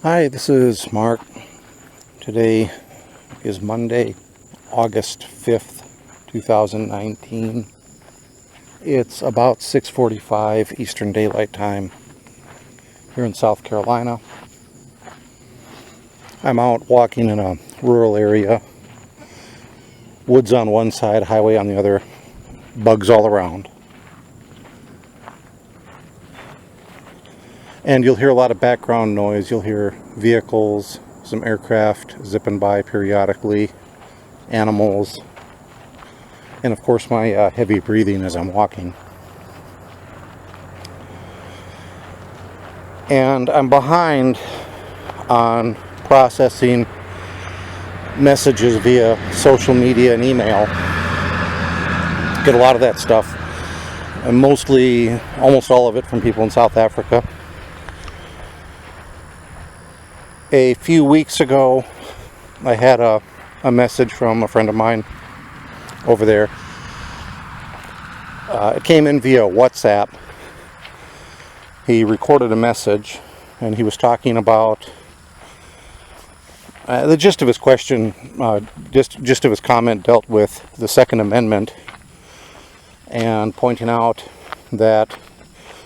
Hi, this is Mark. Today is Monday, August 5th, 2019. It's about 6:45 Eastern Daylight Time here in South Carolina. I'm out walking in a rural area. Woods on one side, highway on the other, bugs all around. And you'll hear a lot of background noise. You'll hear vehicles, some aircraft zipping by periodically, animals, and of course my heavy breathing as I'm walking. And I'm behind on processing messages via social media and email. Get a lot of that stuff, and almost all of it from people in South Africa. A few weeks ago, I had a message from a friend of mine over there. It came in via WhatsApp. He recorded a message, and he was talking about the gist of his question, gist of his comment dealt with the Second Amendment, and pointing out that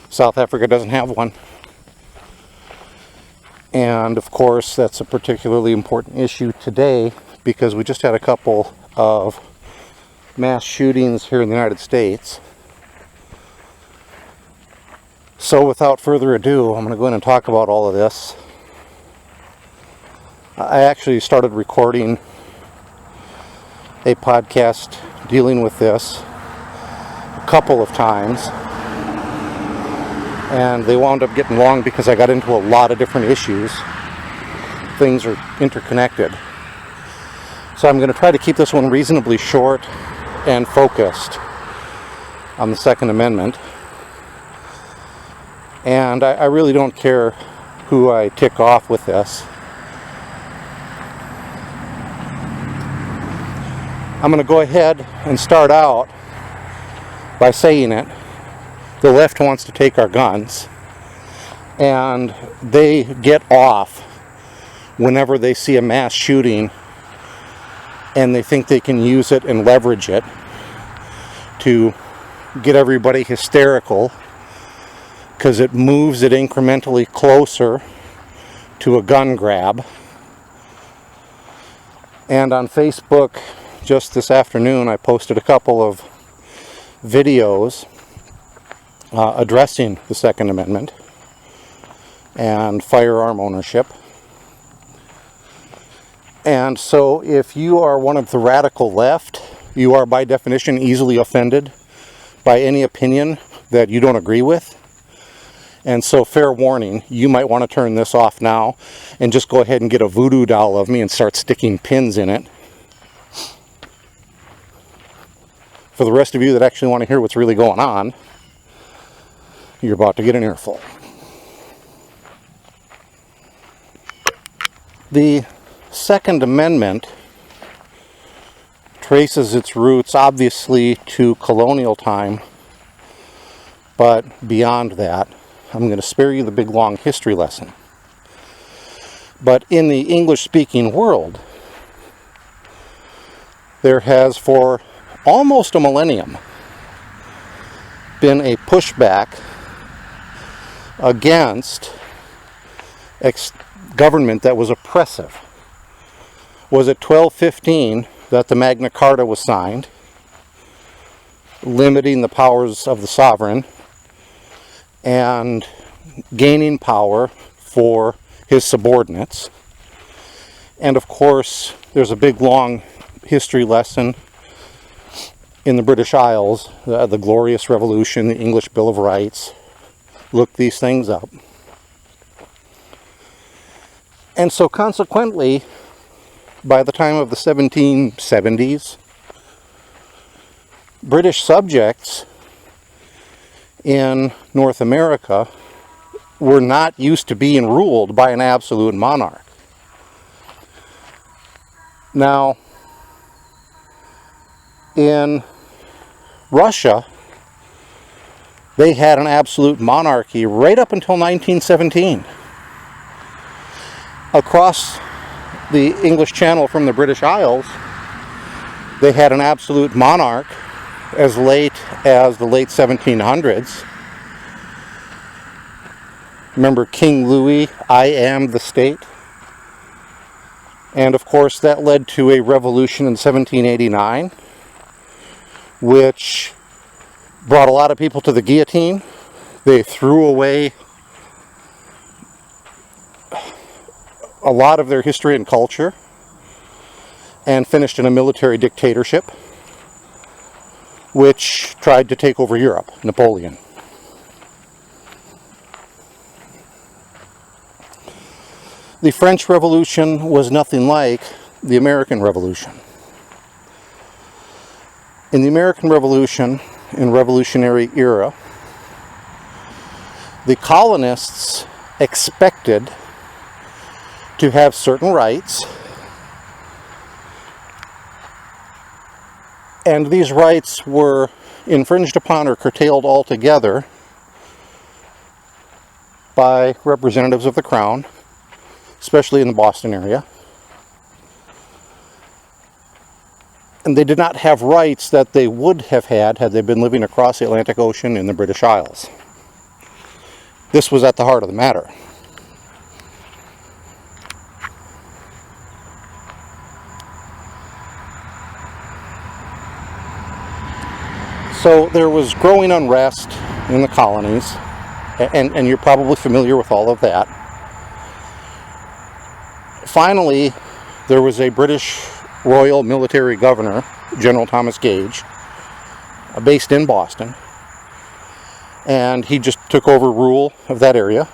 South Africa doesn't have one. And of course, that's a particularly important issue today because we just had a couple of mass shootings here in the United States. So without further ado, I'm going to go in and talk about all of this. I actually started recording a podcast dealing with this a couple of times, and they wound up getting long because I got into a lot of different issues. Things are interconnected. So I'm going to try to keep this one reasonably short and focused on the Second Amendment. And I really don't care who I tick off with this. I'm going to go ahead and start out by saying it. The left wants to take our guns, and they get off whenever they see a mass shooting and they think they can use it and leverage it to get everybody hysterical because it moves it incrementally closer to a gun grab. And on Facebook just this afternoon, I posted a couple of videos addressing the Second Amendment and firearm ownership. And so if you are one of the radical left, you are by definition easily offended by any opinion that you don't agree with. And so fair warning, you might want to turn this off now and just go ahead and get a voodoo doll of me and start sticking pins in it. For the rest of you that actually want to hear what's really going on, you're about to get an earful. The Second Amendment traces its roots obviously to colonial time, but beyond that, I'm going to spare you the big long history lesson. But in the English-speaking world, there has for almost a millennium been a pushback against government that was oppressive. Was it 1215 that the Magna Carta was signed, limiting the powers of the sovereign and gaining power for his subordinates? And of course, there's a big long history lesson in the British Isles, the Glorious Revolution, the English Bill of Rights. Look these things up. And so consequently, by the time of the 1770s, British subjects in North America were not used to being ruled by an absolute monarch. Now, in Russia, they had an absolute monarchy right up until 1917. Across the English Channel from the British Isles, they had an absolute monarch as late as the late 1700s. Remember King Louis, I am the state? And of course that led to a revolution in 1789, which brought a lot of people to the guillotine. They threw away a lot of their history and culture and finished in a military dictatorship which tried to take over Europe, Napoleon. The French Revolution was nothing like the American Revolution. In the American Revolution, in Revolutionary era, the colonists expected to have certain rights, and these rights were infringed upon or curtailed altogether by representatives of the Crown, especially in the Boston area. And they did not have rights that they would have had they been living across the Atlantic Ocean in the British Isles. This was at the heart of the matter. So there was growing unrest in the colonies, and you're probably familiar with all of that. Finally, there was a British Royal Military Governor, General Thomas Gage, based in Boston, and he just took over rule of that area,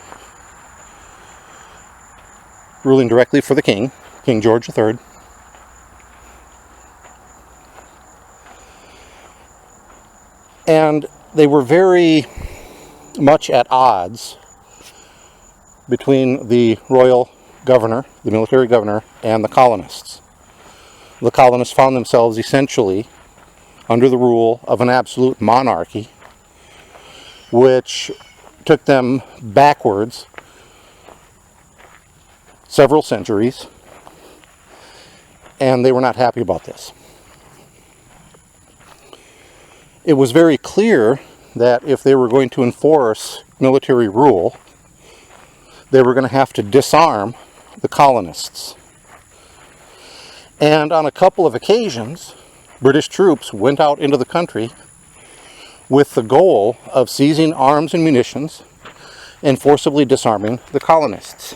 ruling directly for the King, King George III. And they were very much at odds between the royal governor, the military governor, and the colonists. The colonists found themselves essentially under the rule of an absolute monarchy, which took them backwards several centuries, and they were not happy about this. It was very clear that if they were going to enforce military rule, they were going to have to disarm the colonists. And on a couple of occasions, British troops went out into the country with the goal of seizing arms and munitions and forcibly disarming the colonists.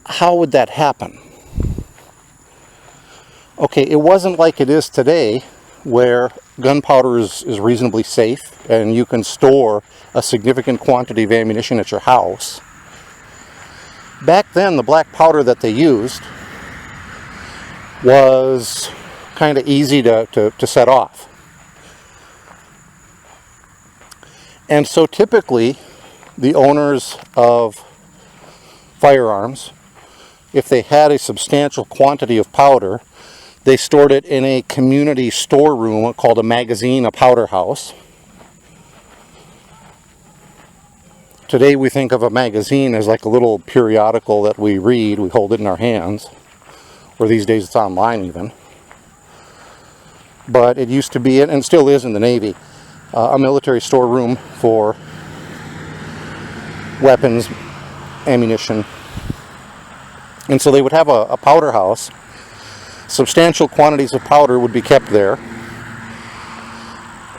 How would that happen? Okay, it wasn't like it is today, where gunpowder is reasonably safe and you can store a significant quantity of ammunition at your house. Back then, the black powder that they used was kind of easy to set off. And so typically, the owners of firearms, if they had a substantial quantity of powder, they stored it in a community storeroom called a magazine, a powder house. Today we think of a magazine as like a little periodical that we read, we hold it in our hands, or these days it's online even. But it used to be, and still is in the Navy, a military storeroom for weapons, ammunition. And so they would have a powder house. Substantial quantities of powder would be kept there,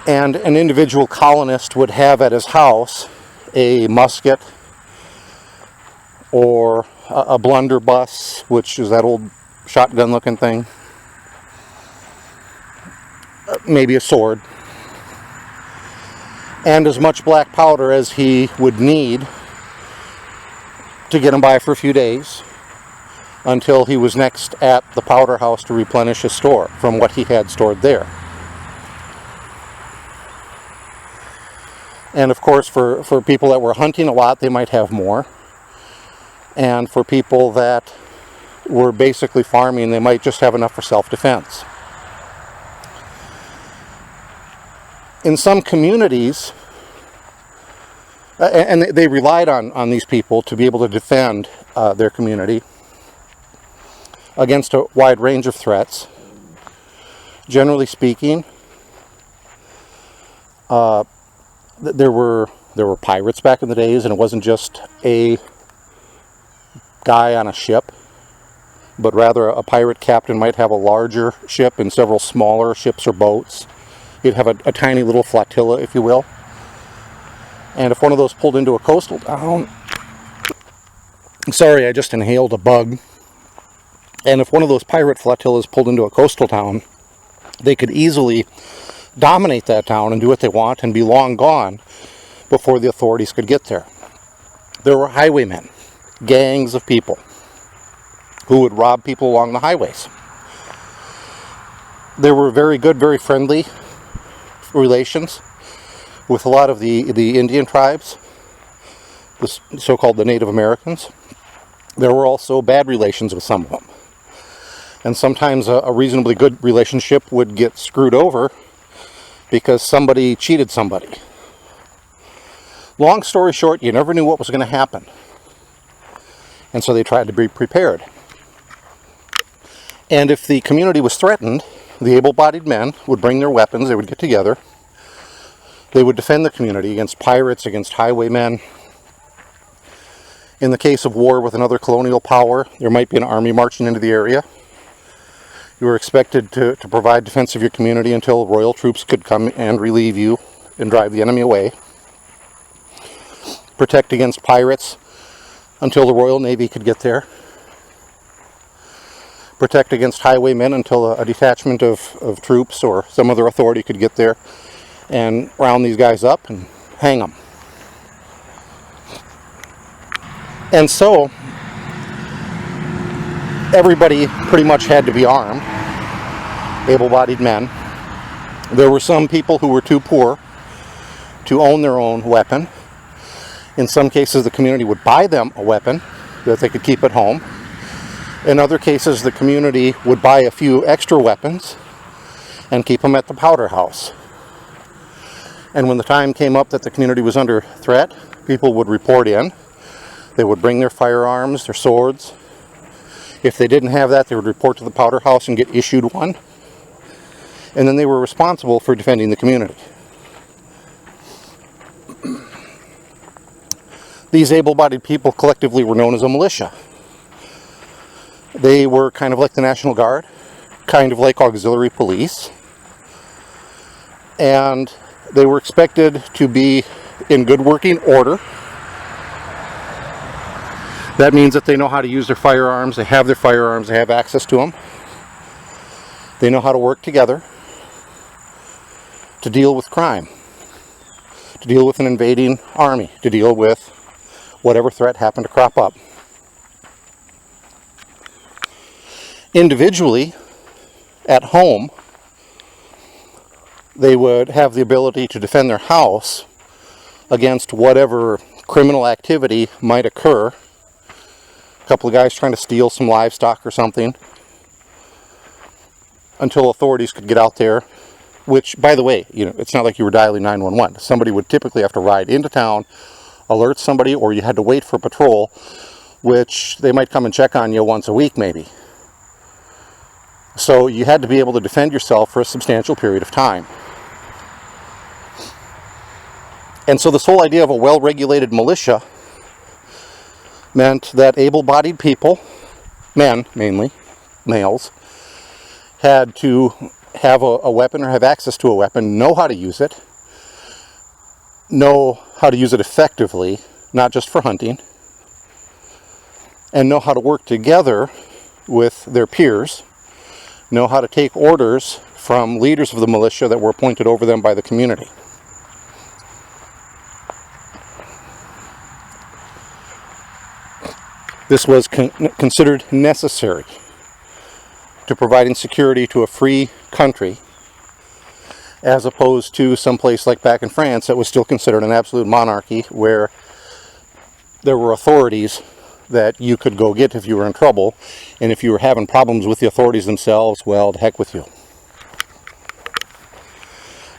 and an individual colonist would have at his house a musket or a blunderbuss, which is that old shotgun looking thing, maybe a sword, and as much black powder as he would need to get him by for a few days, until he was next at the powder house to replenish his store from what he had stored there. And of course, for people that were hunting a lot, they might have more. And for people that were basically farming, they might just have enough for self-defense. In some communities, And they relied on these people to be able to defend their community against a wide range of threats. Generally speaking, there were pirates back in the days, and it wasn't just a guy on a ship, but rather a pirate captain might have a larger ship and several smaller ships or boats. He'd have a tiny little flotilla, if you will. And if one of those pulled into a coastal town, sorry, I just inhaled a bug. And if one of those pirate flotillas pulled into a coastal town, they could easily dominate that town and do what they want and be long gone before the authorities could get there. There were highwaymen, gangs of people who would rob people along the highways. There were very good, very friendly relations with a lot of the Indian tribes, the so-called the Native Americans. There were also bad relations with some of them. And sometimes a reasonably good relationship would get screwed over because somebody cheated somebody. Long story short, you never knew what was going to happen. And so they tried to be prepared. And if the community was threatened, the able-bodied men would bring their weapons, they would get together, they would defend the community against pirates, against highwaymen. In the case of war with another colonial power, there might be an army marching into the area. You were expected to provide defense of your community until royal troops could come and relieve you and drive the enemy away. Protect against pirates until the Royal Navy could get there. Protect against highwaymen until a detachment of troops or some other authority could get there and round these guys up and hang them. And so everybody pretty much had to be armed, able-bodied men. There were some people who were too poor to own their own weapon. In some cases, the community would buy them a weapon that they could keep at home. In other cases, the community would buy a few extra weapons and keep them at the powder house. And when the time came up that the community was under threat, people would report in. They would bring their firearms, their swords. If they didn't have that, they would report to the powder house and get issued one. And then they were responsible for defending the community. These able-bodied people collectively were known as a militia. They were kind of like the National Guard, kind of like auxiliary police. And they were expected to be in good working order. That means that they know how to use their firearms, they have their firearms, they have access to them. They know how to work together to deal with crime, to deal with an invading army, to deal with whatever threat happened to crop up. Individually, at home, they would have the ability to defend their house against whatever criminal activity might occur. A couple of guys trying to steal some livestock or something, until authorities could get out there, which, by the way, it's not like you were dialing 911. Somebody would typically have to ride into town, alert somebody, or you had to wait for patrol, which they might come and check on you once a week maybe. So you had to be able to defend yourself for a substantial period of time. And so this whole idea of a well-regulated militia meant that able-bodied people, men mainly, males, had to have a weapon or have access to a weapon, know how to use it, know how to use it effectively, not just for hunting, and know how to work together with their peers, know how to take orders from leaders of the militia that were appointed over them by the community. This was considered necessary to providing security to a free country, as opposed to some place like back in France that was still considered an absolute monarchy, where there were authorities that you could go get if you were in trouble, and if you were having problems with the authorities themselves, well, to heck with you.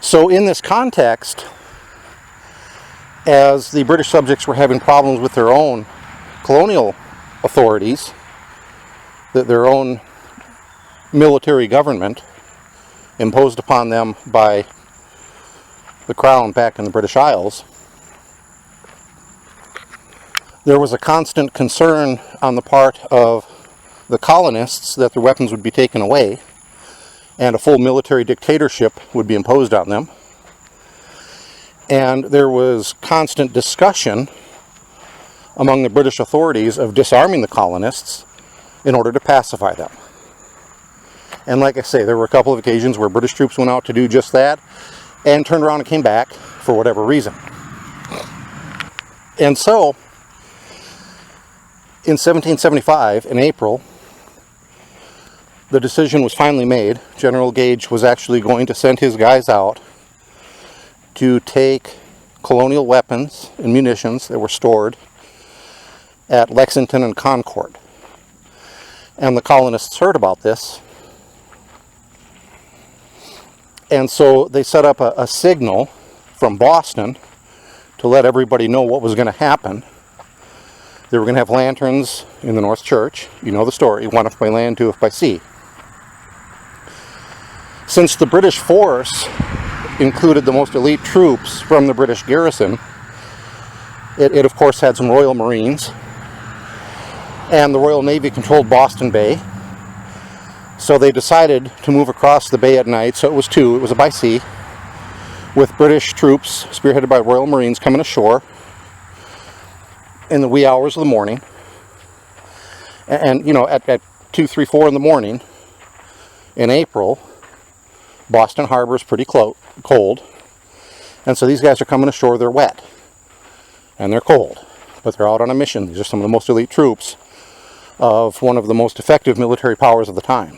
So in this context, as the British subjects were having problems with their own colonial authorities, their own military government imposed upon them by the Crown back in the British Isles, there was a constant concern on the part of the colonists that their weapons would be taken away and a full military dictatorship would be imposed on them. And there was constant discussion among the British authorities of disarming the colonists in order to pacify them. And like I say, there were a couple of occasions where British troops went out to do just that and turned around and came back for whatever reason. And so, in 1775, in April, the decision was finally made. General Gage was actually going to send his guys out to take colonial weapons and munitions that were stored at Lexington and Concord. And the colonists heard about this. And so they set up a signal from Boston to let everybody know what was going to happen. They were going to have lanterns in the North Church. You know the story, one if by land, two if by sea. Since the British force included the most elite troops from the British garrison, it of course had some Royal Marines, and the Royal Navy controlled Boston Bay. So they decided to move across the bay at night, so it was a by sea, with British troops spearheaded by Royal Marines coming ashore in the wee hours of the morning. And you know, at 2, 3, 4 in the morning in April, Boston Harbor is pretty cold, and so these guys are coming ashore. They're wet and they're cold, but they're out on a mission. These are some of the most elite troops of one of the most effective military powers of the time.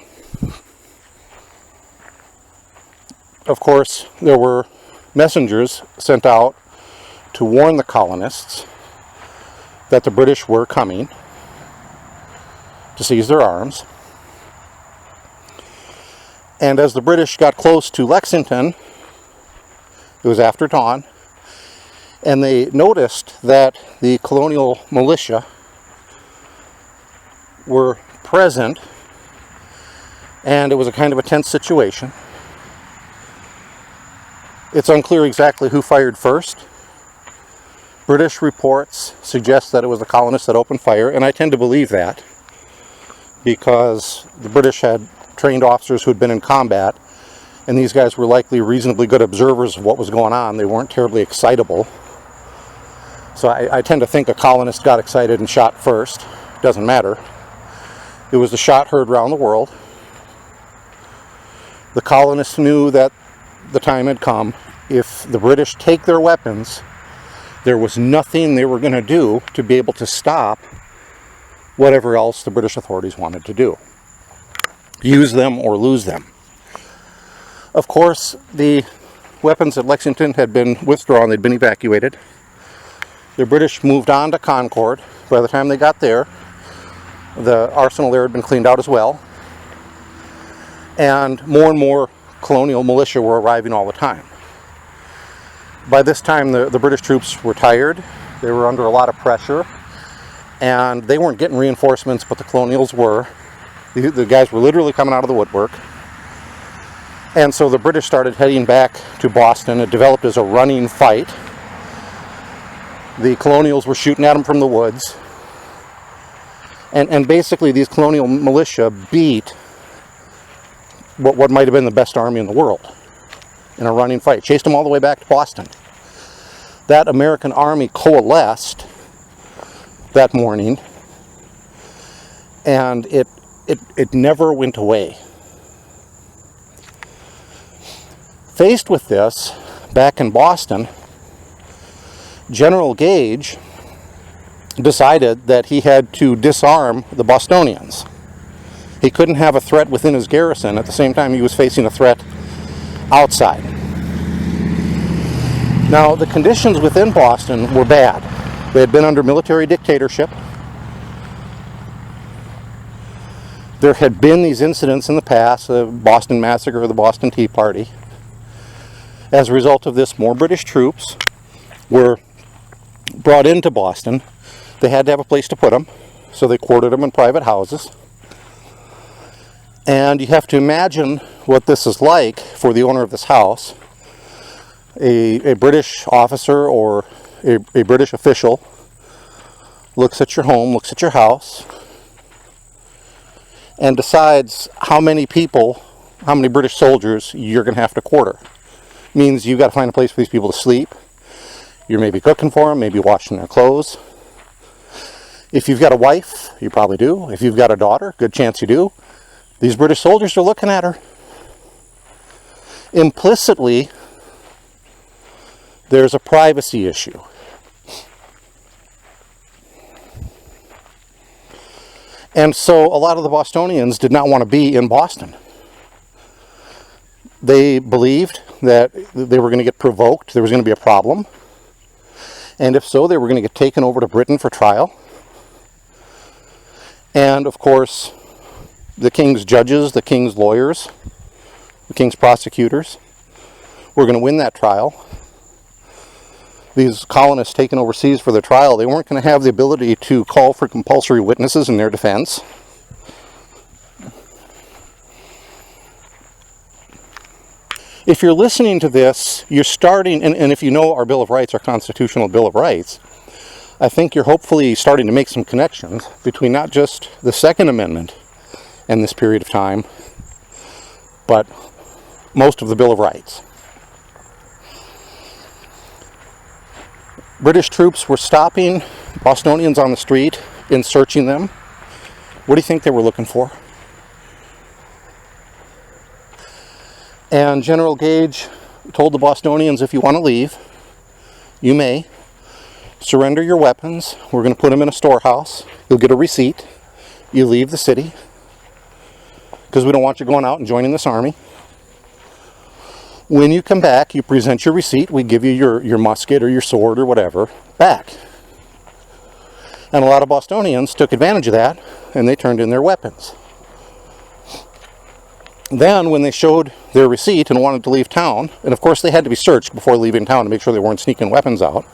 Of course, there were messengers sent out to warn the colonists that the British were coming to seize their arms. And as the British got close to Lexington, it was after dawn, and they noticed that the colonial militia were present, and it was a kind of a tense situation. It's unclear exactly who fired first. British reports suggest that it was the colonists that opened fire, and I tend to believe that, because the British had trained officers who had been in combat, and these guys were likely reasonably good observers of what was going on. They weren't terribly excitable. So I tend to think a colonist got excited and shot first. Doesn't matter. It was the shot heard around the world. The colonists knew that the time had come. If the British take their weapons, there was nothing they were going to do to be able to stop whatever else the British authorities wanted to do. Use them or lose them. Of course, the weapons at Lexington had been withdrawn. They'd been evacuated. The British moved on to Concord. By the time they got there, the arsenal there had been cleaned out as well. And more colonial militia were arriving all the time. By this time, the British troops were tired. They were under a lot of pressure. And they weren't getting reinforcements, but the colonials were. The guys were literally coming out of the woodwork. And so the British started heading back to Boston. It developed as a running fight. The colonials were shooting at them from the woods. And basically these colonial militia beat what might have been the best army in the world in a running fight. Chased them all the way back to Boston. That American army coalesced that morning, and it never went away. Faced with this, back in Boston, General Gage decided that he had to disarm the Bostonians. He couldn't have a threat within his garrison at the same time he was facing a threat outside. Now, the conditions within Boston were bad. They had been under military dictatorship. There had been these incidents in the past, the Boston Massacre, the Boston Tea Party. As a result of this, more British troops were brought into Boston, they had to have a place to put them, so they quartered them in private houses. And you have to imagine what this is like for the owner of this house. A British officer or a British official looks at your home, looks at your house, and decides how many people, how many British soldiers you're going to have to quarter. Means you've got to find a place for these people to sleep. You're maybe cooking for them, maybe washing their clothes. If you've got a wife, you probably do. If you've got a daughter, good chance you do. These British soldiers are looking at her. Implicitly, there's a privacy issue. And so a lot of the Bostonians did not want to be in Boston. They believed that they were going to get provoked, there was going to be a problem. And if so, they were going to get taken over to Britain for trial. And of course, the king's judges, the king's lawyers, the king's prosecutors were going to win that trial. These colonists taken overseas for their trial, they weren't going to have the ability to call for compulsory witnesses in their defense. If you're listening to this, you're starting, and if you know our Bill of Rights, our Constitutional Bill of Rights, I think you're hopefully starting to make some connections between not just the Second Amendment and this period of time, but most of the Bill of Rights. British troops were stopping Bostonians on the street and searching them. What do you think they were looking for? And General Gage told the Bostonians, if you want to leave, you may. Surrender your weapons. We're going to put them in a storehouse. You'll get a receipt. You leave the city, because we don't want you going out and joining this army. When you come back, you present your receipt. We give you your musket or your sword or whatever back. And a lot of Bostonians took advantage of that, and they turned in their weapons. Then, when they showed their receipt and wanted to leave town, and of course they had to be searched before leaving town to make sure they weren't sneaking weapons out,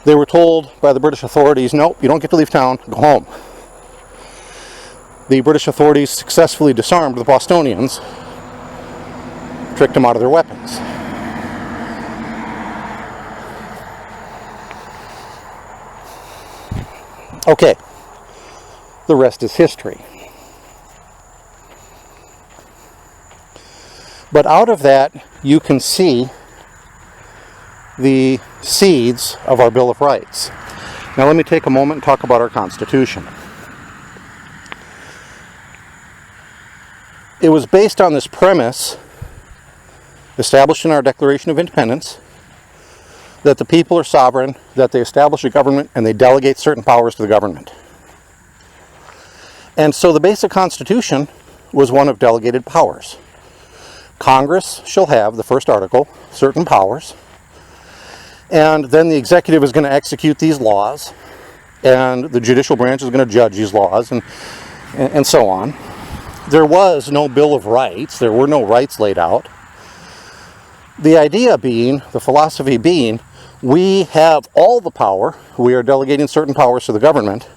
they were told by the British authorities, nope, you don't get to leave town, go home. The British authorities successfully disarmed the Bostonians, tricked them out of their weapons. Okay, the rest is history. But out of that, you can see the seeds of our Bill of Rights. Now let me take a moment and talk about our Constitution. It was based on this premise, established in our Declaration of Independence, that the people are sovereign, that they establish a government, and they delegate certain powers to the government. And so the basic Constitution was one of delegated powers. Congress shall have, the first article, certain powers, and then the executive is going to execute these laws, and the judicial branch is going to judge these laws, and so on. There was no Bill of Rights. There were no rights laid out. The idea being, the philosophy being, we have all the power. We are delegating certain powers to the government.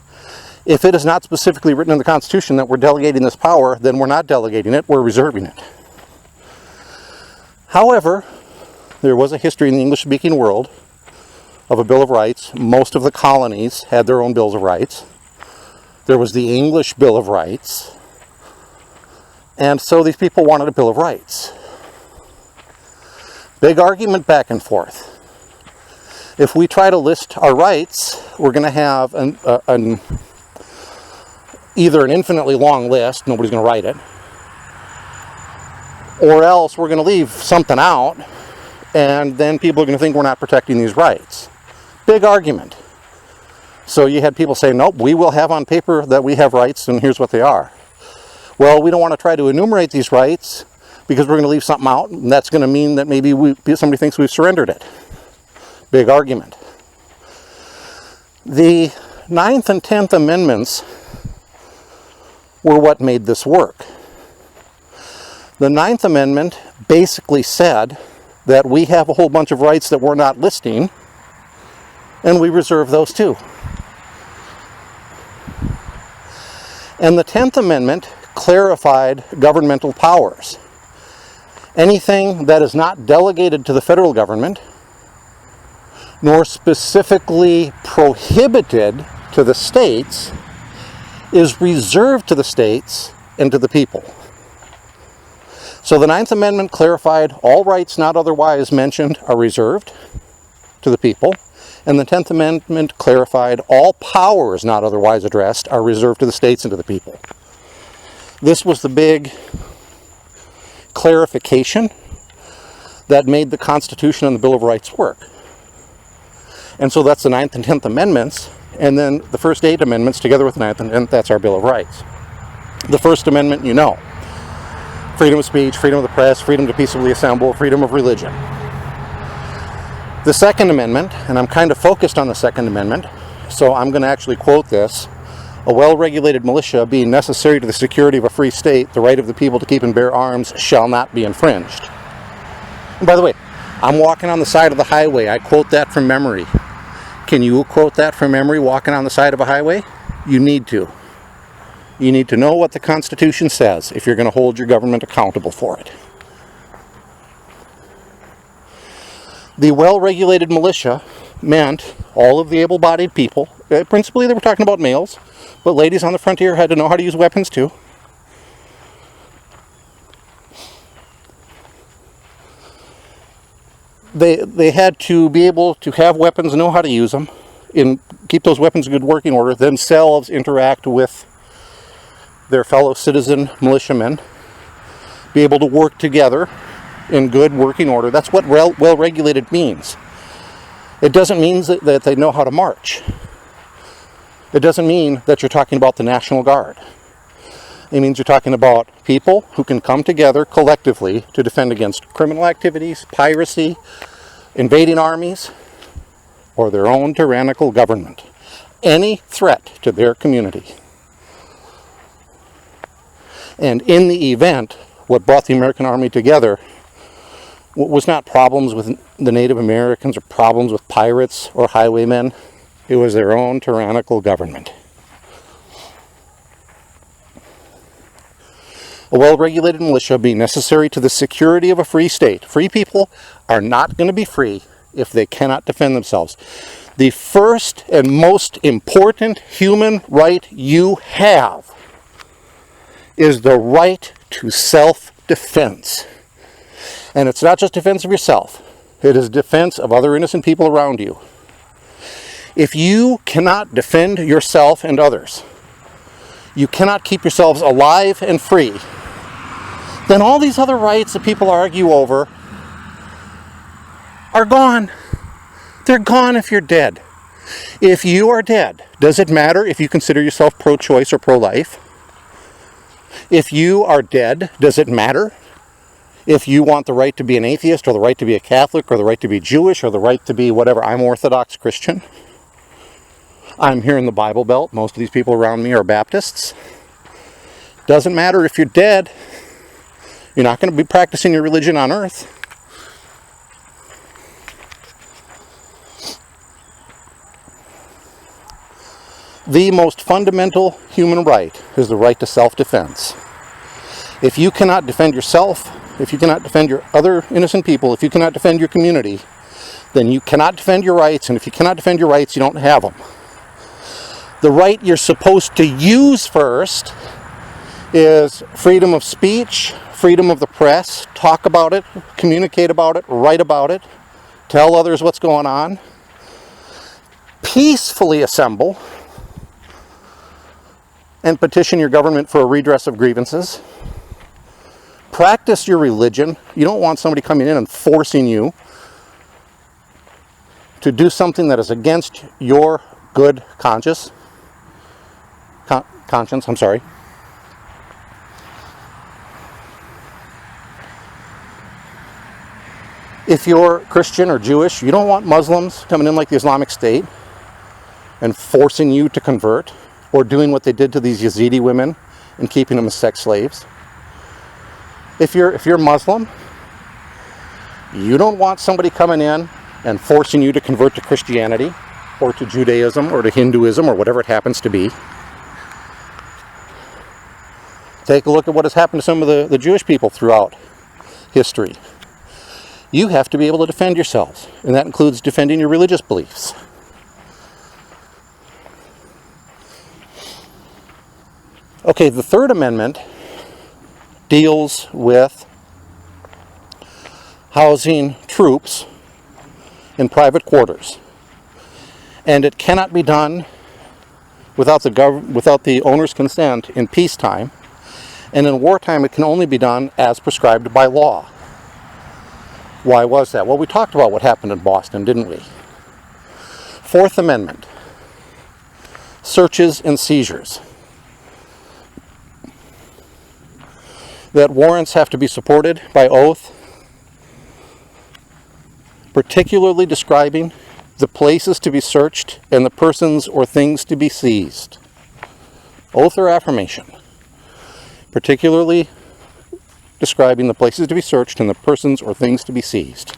If it is not specifically written in the Constitution that we're delegating this power, then we're not delegating it, we're reserving it. However, there was a history in the English-speaking world of a Bill of Rights. Most of the colonies had their own Bills of Rights. There was the English Bill of Rights. And so these people wanted a Bill of Rights. Big argument back and forth. If we try to list our rights, we're going to have either an infinitely long list, nobody's going to write it, or else we're going to leave something out, and then people are going to think we're not protecting these rights. Big argument. So you had people say, nope, we will have on paper that we have rights, and here's what they are. Well, we don't want to try to enumerate these rights because we're going to leave something out, and that's going to mean that maybe somebody thinks we've surrendered it. Big argument. The 9th and 10th Amendments were what made this work. The 9th Amendment basically said that we have a whole bunch of rights that we're not listing, And we reserve those too. And the 10th Amendment clarified governmental powers. Anything that is not delegated to the federal government, nor specifically prohibited to the states, is reserved to the states and to the people. So the 9th Amendment clarified all rights not otherwise mentioned are reserved to the people, and the 10th Amendment clarified all powers not otherwise addressed are reserved to the states and to the people. This was the big clarification that made the Constitution and the Bill of Rights work. And so that's the 9th and 10th Amendments, and then the first 8 amendments together with the 9th and 10th, that's our Bill of Rights. The First Amendment, you know. Freedom of speech, freedom of the press, freedom to peaceably assemble, freedom of religion. The Second Amendment, and I'm kind of focused on the Second Amendment, so I'm going to actually quote this. A well-regulated militia being necessary to the security of a free state, the right of the people to keep and bear arms shall not be infringed. And by the way, I'm walking on the side of the highway. I quote that from memory. Can you quote that from memory walking on the side of a highway? You need to. You need to know what the Constitution says if you're going to hold your government accountable for it. The well-regulated militia meant all of the able-bodied people. Principally, they were talking about males, but ladies on the frontier had to know how to use weapons too. They had to be able to have weapons, know how to use them, and keep those weapons in good working order, themselves interact with their fellow citizen militiamen, be able to work together in good working order. That's what well-regulated means. It doesn't mean that they know how to march. It doesn't mean that you're talking about the National Guard. It means you're talking about people who can come together collectively to defend against criminal activities, piracy, invading armies, or their own tyrannical government. Any threat to their community. And in the event, what brought the American Army together was not problems with the Native Americans or problems with pirates or highwaymen. It was their own tyrannical government. A well-regulated militia being necessary to the security of a free state. Free people are not going to be free if they cannot defend themselves. The first and most important human right you have is the right to self-defense. And it's not just defense of yourself. It is defense of other innocent people around you. If you cannot defend yourself and others, you cannot keep yourselves alive and free, then all these other rights that people argue over are gone. They're gone if you're dead. If you are dead, does it matter if you consider yourself pro-choice or pro-life? If you are dead, does it matter if you want the right to be an atheist or the right to be a Catholic or the right to be Jewish or the right to be whatever? I'm Orthodox Christian. I'm here in the Bible Belt. Most of these people around me are Baptists. Doesn't matter if you're dead. You're not going to be practicing your religion on earth. The most fundamental human right is the right to self-defense. If you cannot defend yourself, if you cannot defend your other innocent people, if you cannot defend your community, then you cannot defend your rights, and if you cannot defend your rights, you don't have them. The right you're supposed to use first is freedom of speech, freedom of the press, talk about it, communicate about it, write about it, tell others what's going on, peacefully assemble, and petition your government for a redress of grievances. Practice your religion. You don't want somebody coming in and forcing you to do something that is against your good conscience. If you're Christian or Jewish, you don't want Muslims coming in like the Islamic State and forcing you to convert, or doing what they did to these Yazidi women and keeping them as sex slaves. If you're Muslim, you don't want somebody coming in and forcing you to convert to Christianity or to Judaism, or to Hinduism, or whatever it happens to be. Take a look at what has happened to some of the Jewish people throughout history. You have to be able to defend yourselves, and that includes defending your religious beliefs. Okay, the Third Amendment deals with housing troops in private quarters, and it cannot be done without the owner's consent in peacetime, and in wartime it can only be done as prescribed by law. Why was that? Well, we talked about what happened in Boston, didn't we? Fourth Amendment, searches and seizures. That warrants have to be supported by oath, particularly describing the places to be searched and the persons or things to be seized. Oath or affirmation, particularly describing the places to be searched and the persons or things to be seized.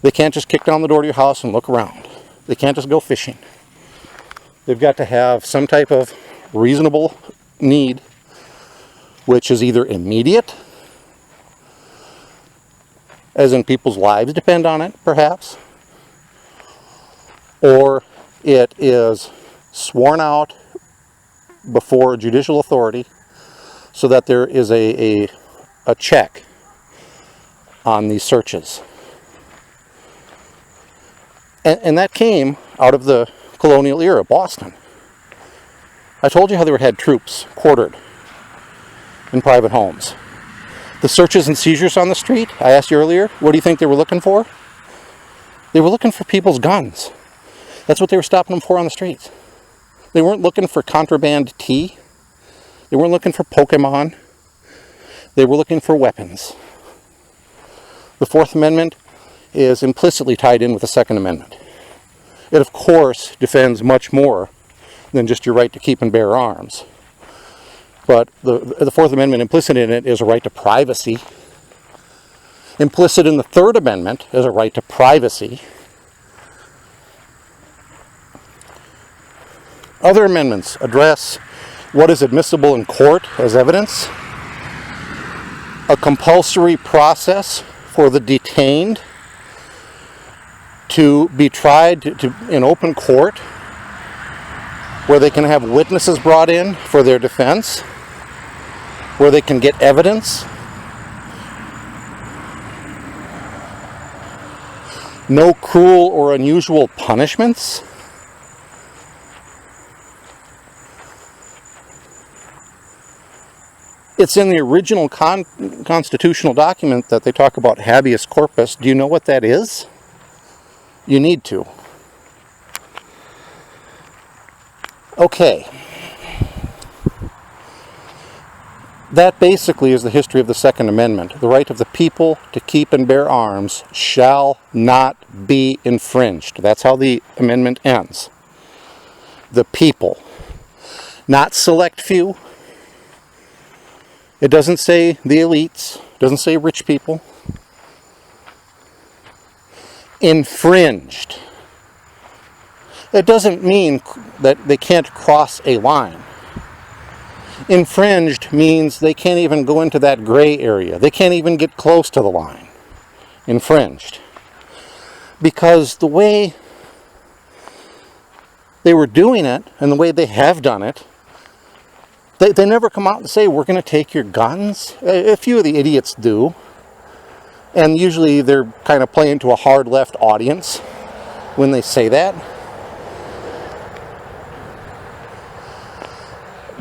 They can't just kick down the door to your house and look around. They can't just go fishing. They've got to have some type of reasonable need, which is either immediate, as in people's lives depend on it, perhaps, or it is sworn out before a judicial authority so that there is a check on these searches. And that came out of the colonial era, Boston. I told you how they had troops quartered in private homes. The searches and seizures on the street, I asked you earlier, what do you think they were looking for? They were looking for people's guns. That's what they were stopping them for on the streets. They weren't looking for contraband tea. They weren't looking for Pokemon. They were looking for weapons. The Fourth Amendment is implicitly tied in with the Second Amendment. It, of course, defends much more than just your right to keep and bear arms. But the Fourth Amendment, implicit in it, is a right to privacy. Implicit in the Third Amendment is a right to privacy. Other amendments address what is admissible in court as evidence, a compulsory process for the detained to be tried in open court, where they can have witnesses brought in for their defense, where they can get evidence. No cruel or unusual punishments. It's in the original constitutional document that they talk about habeas corpus. Do you know what that is? You need to. Okay. That basically is the history of the Second Amendment. The right of the people to keep and bear arms shall not be infringed. That's how the amendment ends. The people. Not select few. It doesn't say the elites. It doesn't say rich people. Infringed. It doesn't mean that they can't cross a line. Infringed means they can't even go into that gray area. They can't even get close to the line. Infringed. Because the way they were doing it, and the way they have done it, they never come out and say, we're going to take your guns. A few of the idiots do. And usually they're kind of playing to a hard left audience when they say that.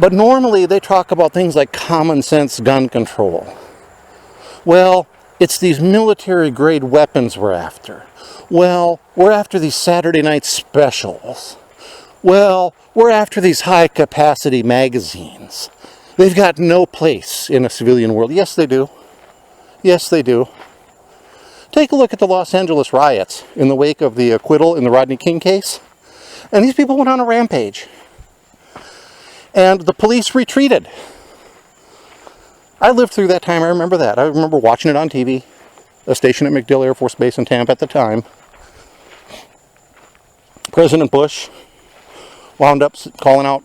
But normally they talk about things like common sense gun control. Well, it's these military grade weapons we're after. Well, we're after these Saturday night specials. Well, we're after these high capacity magazines. They've got no place in a civilian world. Yes, they do. Yes, they do. Take a look at the Los Angeles riots in the wake of the acquittal in the Rodney King case. And these people went on a rampage. And the police retreated. I lived through that time. I remember that. I remember watching it on TV. A station at MacDill Air Force Base in Tampa at the time. President Bush wound up calling out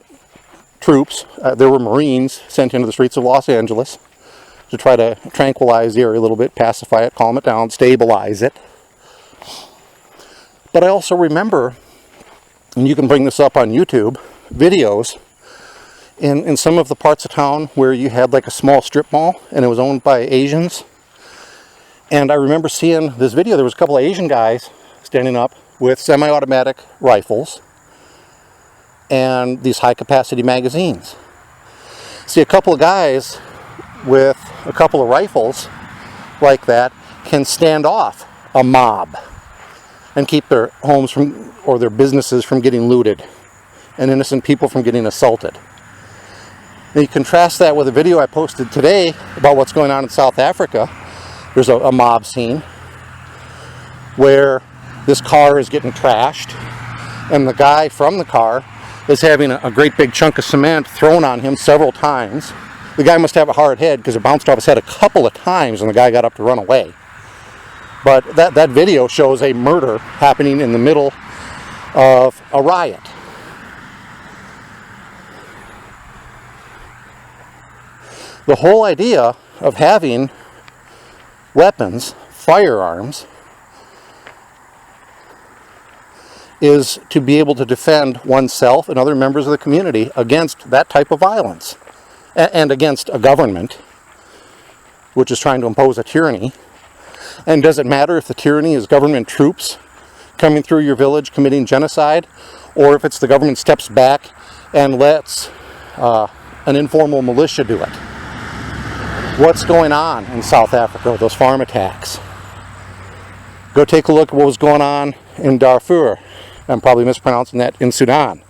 troops. There were Marines sent into the streets of Los Angeles to try to tranquilize the area a little bit, pacify it, calm it down, stabilize it. But I also remember, and you can bring this up on YouTube, videos in some of the parts of town where you had like a small strip mall and it was owned by Asians. And I remember seeing this video. There was a couple of Asian guys standing up with semi-automatic rifles and these high-capacity magazines. See, a couple of guys with a couple of rifles like that can stand off a mob and keep their homes from, or their businesses from getting looted and innocent people from getting assaulted. And you contrast that with a video I posted today about what's going on in South Africa. There's a mob scene where this car is getting trashed and the guy from the car is having a great big chunk of cement thrown on him several times. The guy must have a hard head because it bounced off his head a couple of times and the guy got up to run away. But that video shows a murder happening in the middle of a riot. The whole idea of having weapons, firearms, is to be able to defend oneself and other members of the community against that type of violence and against a government which is trying to impose a tyranny. And does it matter if the tyranny is government troops coming through your village committing genocide, or if it's the government steps back and lets an informal militia do it? What's going on in South Africa with those farm attacks? Go take a look at what was going on in Darfur. I'm probably mispronouncing that, in Sudan.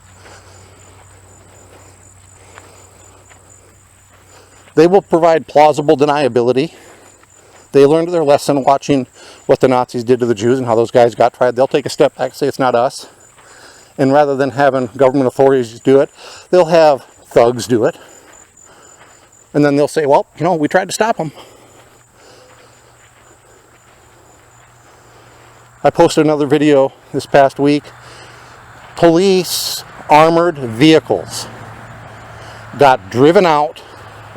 They will provide plausible deniability. They learned their lesson watching what the Nazis did to the Jews and how those guys got tried. They'll take a step back and say it's not us. And rather than having government authorities do it, they'll have thugs do it. And then they'll say, well, we tried to stop them. I posted another video this past week. Police armored vehicles got driven out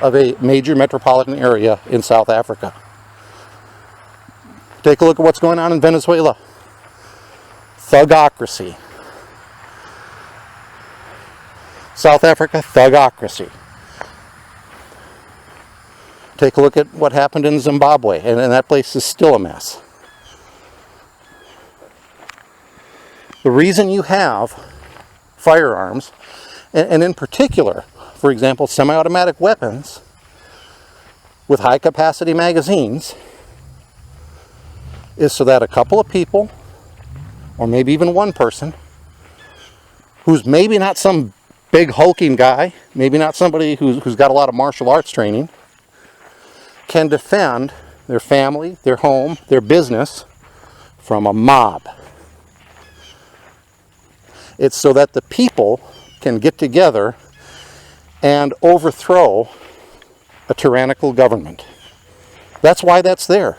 of a major metropolitan area in South Africa. Take a look at what's going on in Venezuela. Thugocracy. South Africa, thugocracy. Take a look at what happened in Zimbabwe, and that place is still a mess. The reason you have firearms, and in particular, for example, semi-automatic weapons with high-capacity magazines, is so that a couple of people, or maybe even one person, who's maybe not some big hulking guy, maybe not somebody who's got a lot of martial arts training, can defend their family, their home, their business from a mob. It's so that the people can get together and overthrow a tyrannical government. That's why that's there.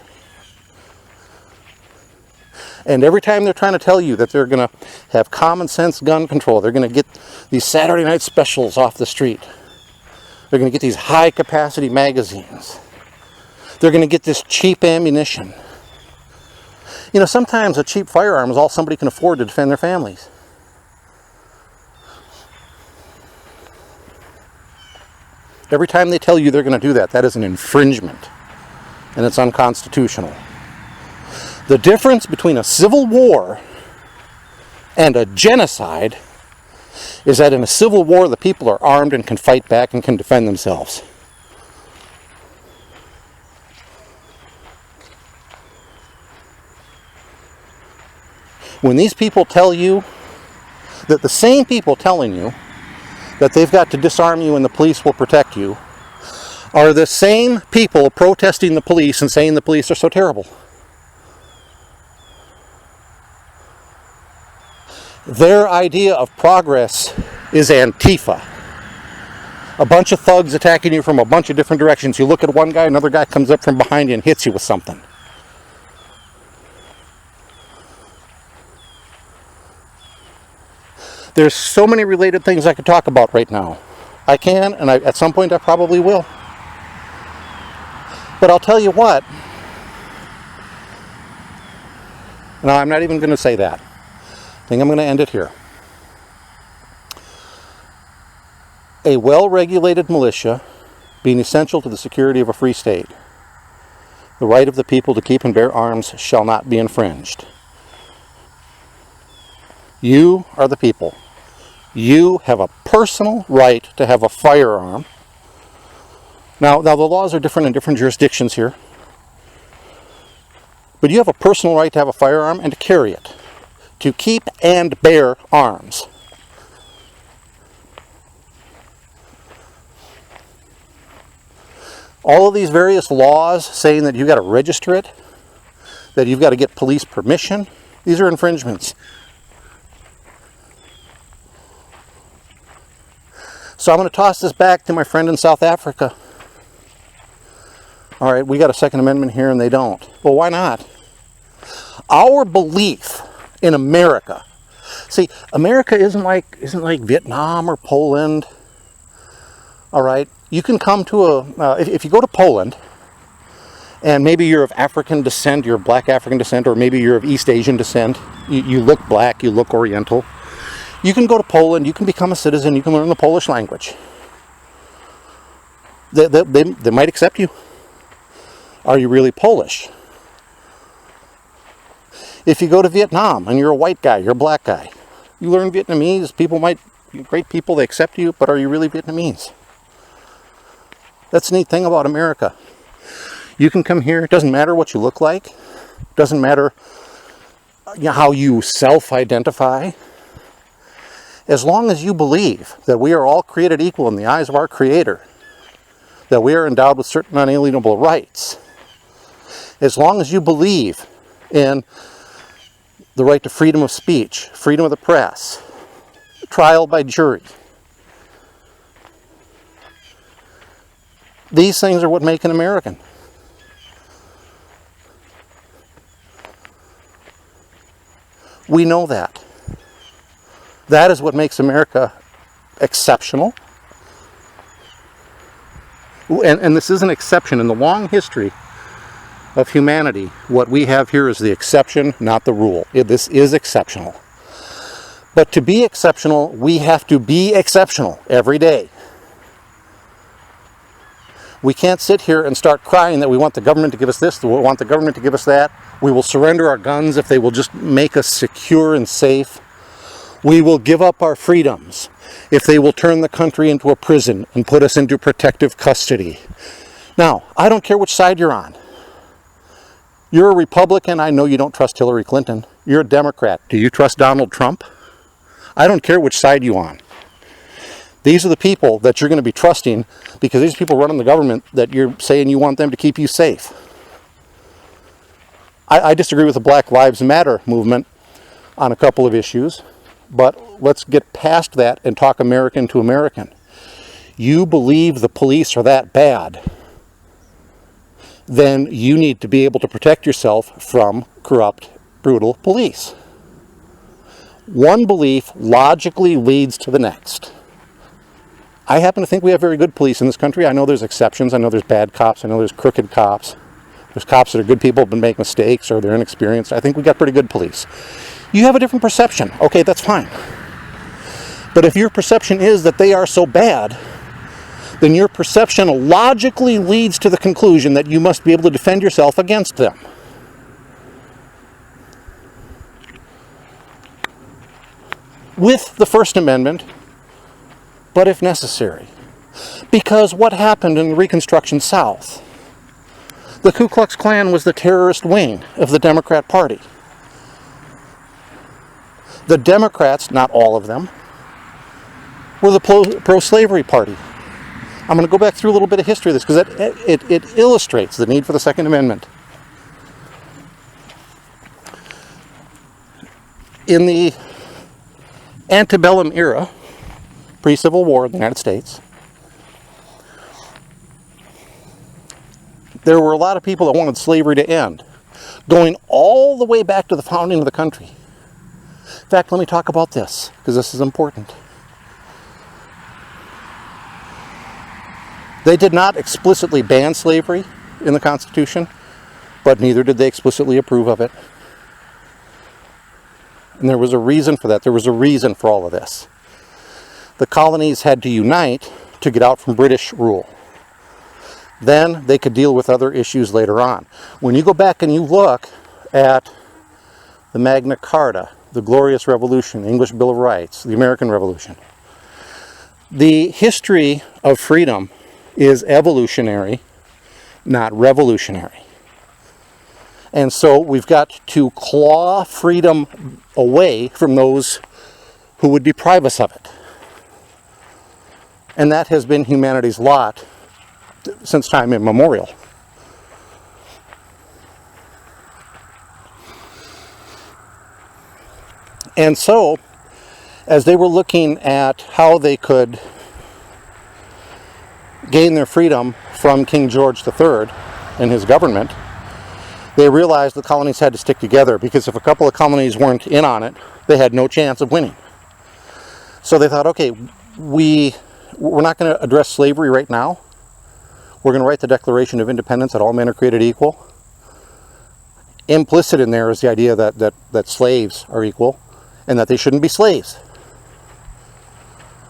And every time they're trying to tell you that they're going to have common sense gun control, they're going to get these Saturday night specials off the street. They're going to get these high capacity magazines. They're going to get this cheap ammunition. Sometimes a cheap firearm is all somebody can afford to defend their families. Every time they tell you they're going to do that, that is an infringement. And it's unconstitutional. The difference between a civil war and a genocide is that in a civil war, the people are armed and can fight back and can defend themselves. When these people tell you, that the same people telling you that they've got to disarm you and the police will protect you, are the same people protesting the police and saying the police are so terrible. Their idea of progress is Antifa. A bunch of thugs attacking you from a bunch of different directions. You look at one guy, another guy comes up from behind you and hits you with something. There's so many related things I could talk about right now. I can, and at some point I probably will. But I'll tell you what. No, I'm not even going to say that. I think I'm going to end it here. A well-regulated militia being essential to the security of a free state. The right of the people to keep and bear arms shall not be infringed. You are the people. You have a personal right to have a firearm. Now the laws are different in different jurisdictions here. But you have a personal right to have a firearm and to carry it. To keep and bear arms. All of these various laws saying that you've got to register it, that you've got to get police permission, these are infringements. So I'm going to toss this back to my friend in South Africa. All right, we got a Second Amendment here and they don't. Well, why not? Our belief in America. See, America isn't like Vietnam or Poland. All right, you can come to if you go to Poland, and maybe you're of African descent, you're of black African descent, or maybe you're of East Asian descent. You look black, you look Oriental. You can go to Poland, you can become a citizen, you can learn the Polish language. They might accept you. Are you really Polish? If you go to Vietnam and you're a white guy, you're a black guy, you learn Vietnamese, great people, they accept you, but are you really Vietnamese? That's the neat thing about America. You can come here, it doesn't matter what you look like, it doesn't matter how you self-identify. As long as you believe that we are all created equal in the eyes of our Creator, that we are endowed with certain unalienable rights, as long as you believe in the right to freedom of speech, freedom of the press, trial by jury, these things are what make an American. We know that. That is what makes America exceptional. And this is an exception in the long history of humanity. What we have here is the exception, not the rule. This is exceptional. But to be exceptional, we have to be exceptional every day. We can't sit here and start crying that we want the government to give us this, we want the government to give us that. We will surrender our guns if they will just make us secure and safe. We will give up our freedoms if they will turn the country into a prison and put us into protective custody. Now, I don't care which side you're on. You're a Republican, I know you don't trust Hillary Clinton. You're a Democrat, do you trust Donald Trump? I don't care which side you're on. These are the people that you're going to be trusting because these people running the government that you're saying you want them to keep you safe. I disagree with the Black Lives Matter movement on a couple of issues, but let's get past that and talk American to American. You believe the police are that bad, then you need to be able to protect yourself from corrupt, brutal police. One belief logically leads to the next. I happen to think we have very good police in this country. I know there's exceptions. I know there's bad cops. I know there's crooked cops. There's cops that are good people but make mistakes or they're inexperienced. I think we got pretty good police. You have a different perception. Okay, that's fine. But if your perception is that they are so bad, then your perception logically leads to the conclusion that you must be able to defend yourself against them. With the First Amendment, but if necessary. Because what happened in the Reconstruction South? The Ku Klux Klan was the terrorist wing of the Democrat Party. The Democrats, not all of them, were the pro-slavery party. I'm going to go back through a little bit of history of this because it illustrates the need for the Second Amendment. In the antebellum era, pre-Civil War in the United States, there were a lot of people that wanted slavery to end, going all the way back to the founding of the country. In fact, let me talk about this, because this is important. They did not explicitly ban slavery in the Constitution, but neither did they explicitly approve of it. And there was a reason for that. There was a reason for all of this. The colonies had to unite to get out from British rule. Then they could deal with other issues later on. When you go back and you look at the Magna Carta, the Glorious Revolution, the English Bill of Rights, the American Revolution, the history of freedom is evolutionary, not revolutionary. And so we've got to claw freedom away from those who would deprive us of it. And that has been humanity's lot since time immemorial. And so, as they were looking at how they could gain their freedom from King George III and his government, they realized the colonies had to stick together, because if a couple of colonies weren't in on it, they had no chance of winning. So they thought, okay, we're not going to address slavery right now. We're going to write the Declaration of Independence that all men are created equal. Implicit in there is the idea that slaves are equal and that they shouldn't be slaves.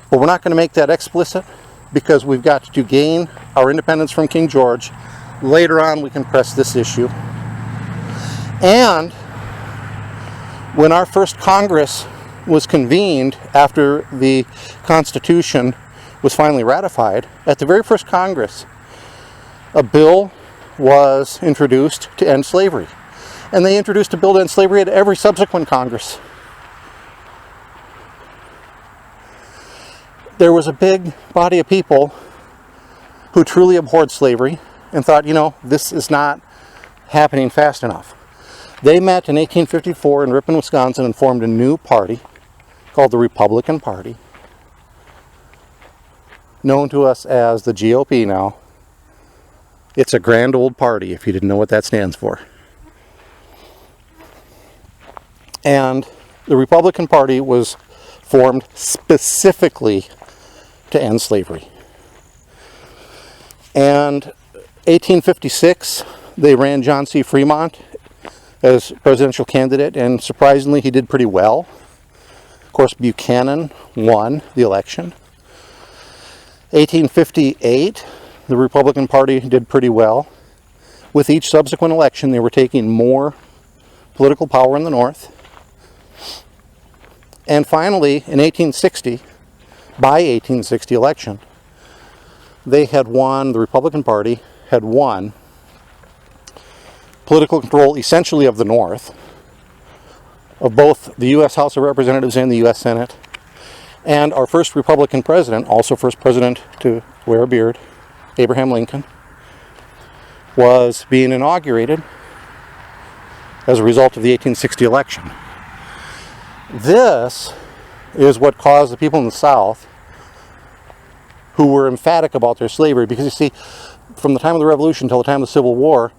But we're not going to make that explicit, because we've got to gain our independence from King George. Later on we can press this issue. And when our first Congress was convened after the Constitution was finally ratified, at the very first Congress, a bill was introduced to end slavery. And they introduced a bill to end slavery at every subsequent Congress. There was a big body of people who truly abhorred slavery and thought, this is not happening fast enough. They met in 1854 in Ripon, Wisconsin, and formed a new party called the Republican Party, known to us as the GOP now. It's a grand old party, if you didn't know what that stands for. And the Republican Party was formed specifically to end slavery. And 1856, they ran John C. Fremont as presidential candidate, and surprisingly, he did pretty well. Of course, Buchanan won the election. 1858, the Republican Party did pretty well. With each subsequent election, they were taking more political power in the North. And finally, in 1860, by 1860 election, they had won, the Republican Party had won political control essentially of the North, of both the U.S. House of Representatives and the U.S. Senate. And our first Republican president, also first president to wear a beard, Abraham Lincoln, was being inaugurated as a result of the 1860 election. This is what caused the people in the South, who were emphatic about their slavery, because you see, from the time of the Revolution till the time of the Civil War,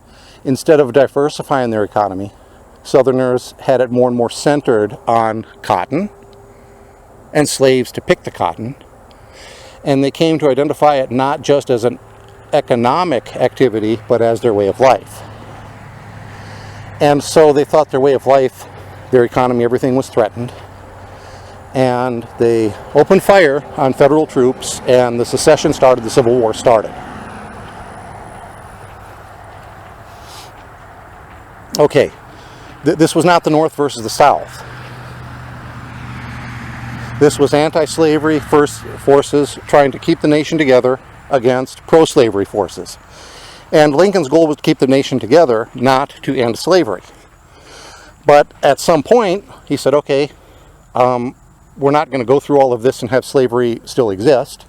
instead of diversifying their economy, Southerners had it more and more centered on cotton and slaves to pick the cotton. And they came to identify it not just as an economic activity, but as their way of life. And so they thought their way of life, their economy, everything was threatened. And they opened fire on federal troops, and the secession started, the Civil War started. Okay, this was not the North versus the South. This was anti-slavery forces trying to keep the nation together against pro-slavery forces. And Lincoln's goal was to keep the nation together, not to end slavery. But at some point, he said, okay, we're not going to go through all of this and have slavery still exist.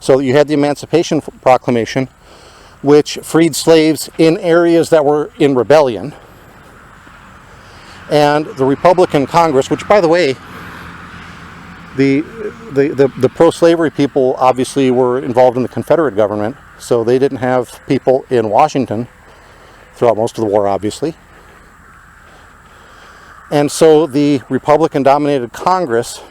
So you had the Emancipation Proclamation, which freed slaves in areas that were in rebellion. And the Republican Congress, which, by the way, the pro-slavery people obviously were involved in the Confederate government, so they didn't have people in Washington throughout most of the war, obviously. And so the Republican-dominated Congress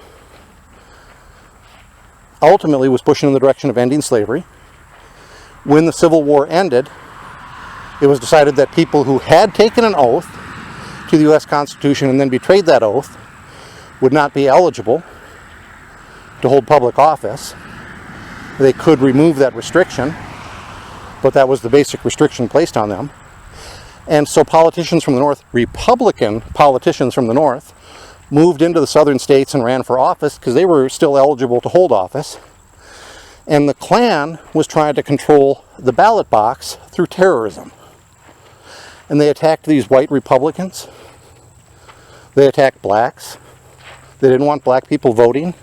ultimately was pushing in the direction of ending slavery. When the Civil War ended, it was decided that people who had taken an oath to the U.S. Constitution and then betrayed that oath would not be eligible to hold public office. They could remove that restriction, but that was the basic restriction placed on them. And so politicians from the North, Republican politicians from the North, moved into the southern states and ran for office because they were still eligible to hold office. And the Klan was trying to control the ballot box through terrorism. And they attacked these white Republicans. They attacked blacks. They didn't want black people voting.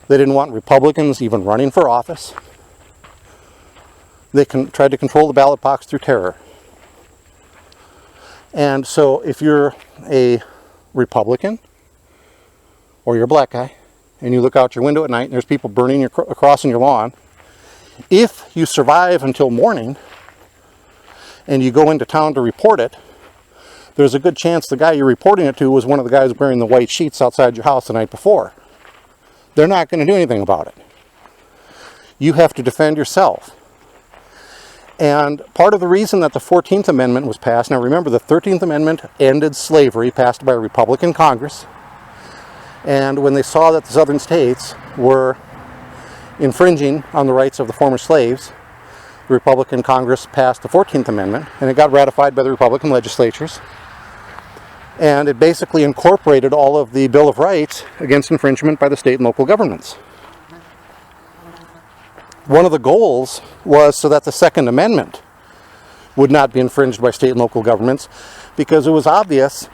They didn't want Republicans even running for office. They tried to control the ballot box through terror. And so if you're a Republican or you're a black guy and you look out your window at night and there's people burning crossing your lawn, if you survive until morning and you go into town to report it, there's a good chance the guy you're reporting it to was one of the guys wearing the white sheets outside your house the night before. They're not going to do anything about it. You have to defend yourself. And part of the reason that the 14th Amendment was passed, now remember the 13th Amendment ended slavery, passed by a Republican Congress. And when they saw that the southern states were infringing on the rights of the former slaves, the Republican Congress passed the 14th Amendment, and it got ratified by the Republican legislatures. And it basically incorporated all of the Bill of Rights against infringement by the state and local governments. One of the goals was so that the Second Amendment would not be infringed by state and local governments, because it was obvious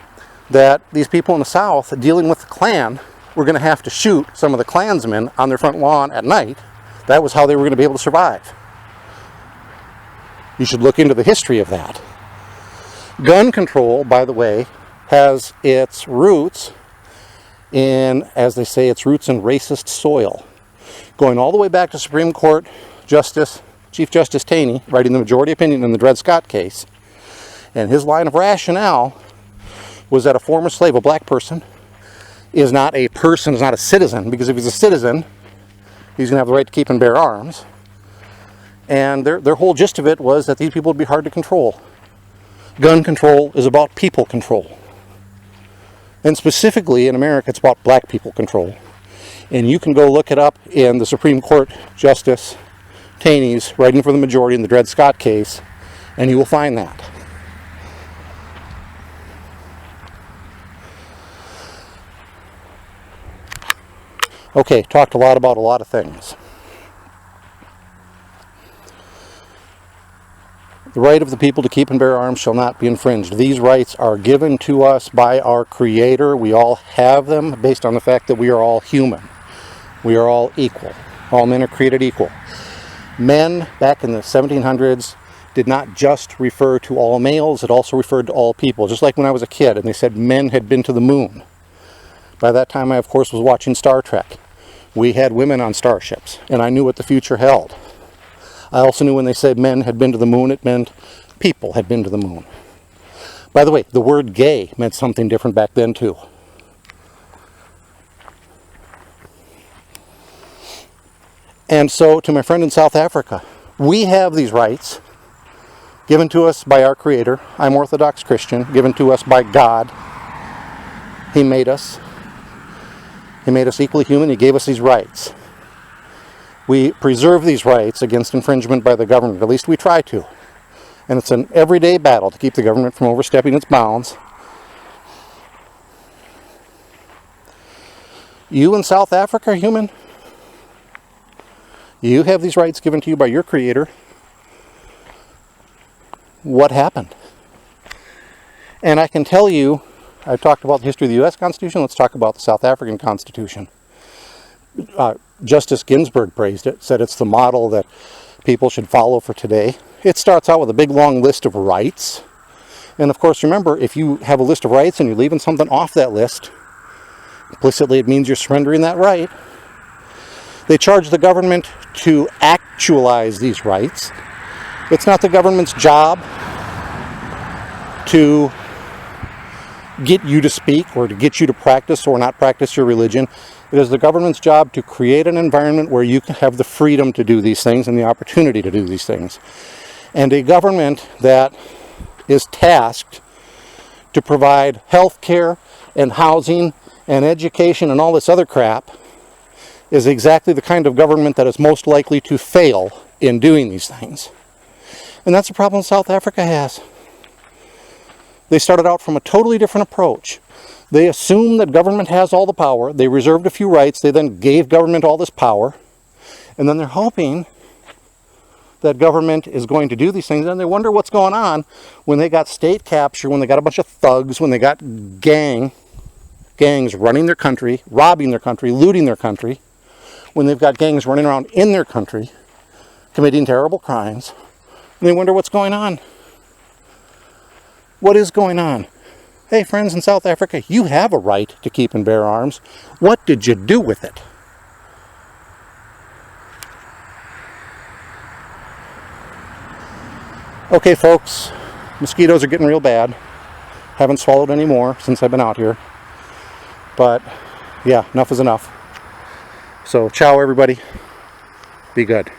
that these people in the South dealing with the Klan were going to have to shoot some of the Klansmen on their front lawn at night. That was how they were going to be able to survive. You should look into the history of that. Gun control, by the way, has its roots in, as they say, its roots in racist soil. Going all the way back to Supreme Court Chief Justice Taney, writing the majority opinion in the Dred Scott case. And his line of rationale was that a former slave, a black person, is not a person, is not a citizen, because if he's a citizen, he's going to have the right to keep and bear arms. And their whole gist of it was that these people would be hard to control. Gun control is about people control. And specifically in America, it's about black people control. And you can go look it up in the Supreme Court Justice Taney's writing for the majority in the Dred Scott case, and you will find that. Okay, talked a lot about a lot of things. The right of the people to keep and bear arms shall not be infringed. These rights are given to us by our Creator. We all have them based on the fact that we are all human. We are all equal. All men are created equal. Men, back in the 1700s, did not just refer to all males, it also referred to all people. Just like when I was a kid and they said men had been to the moon. By that time I, of course, was watching Star Trek. We had women on starships, and I knew what the future held. I also knew when they said men had been to the moon, it meant people had been to the moon. By the way, the word gay meant something different back then too. And so, to my friend in South Africa, we have these rights given to us by our Creator. I'm Orthodox Christian, given to us by God. He made us. He made us equally human. He gave us these rights. We preserve these rights against infringement by the government. At least we try to. And it's an everyday battle to keep the government from overstepping its bounds. You in South Africa are human. You have these rights given to you by your Creator. What happened? And I can tell you, I've talked about the history of the U.S. Constitution. Let's talk about the South African Constitution. Justice Ginsburg praised it, said it's the model that people should follow for today. It starts out with a big long list of rights. And of course, remember, if you have a list of rights and you're leaving something off that list, implicitly it means you're surrendering that right. They charge the government to actualize these rights. It's not the government's job to get you to speak or to get you to practice or not practice your religion. It is the government's job to create an environment where you can have the freedom to do these things and the opportunity to do these things. And a government that is tasked to provide health care and housing and education and all this other crap is exactly the kind of government that is most likely to fail in doing these things. And that's the problem South Africa has. They started out from a totally different approach. They assume that government has all the power. They reserved a few rights. They then gave government all this power. And then they're hoping that government is going to do these things. And they wonder what's going on when they got state capture, when they got a bunch of thugs, when they got gangs running their country, robbing their country, looting their country, when they've got gangs running around in their country, committing terrible crimes. And they wonder what's going on. What is going on? Hey, friends in South Africa, you have a right to keep and bear arms. What did you do with it? Okay, folks, mosquitoes are getting real bad. Haven't swallowed any more since I've been out here. But, yeah, enough is enough. So, ciao, everybody. Be good.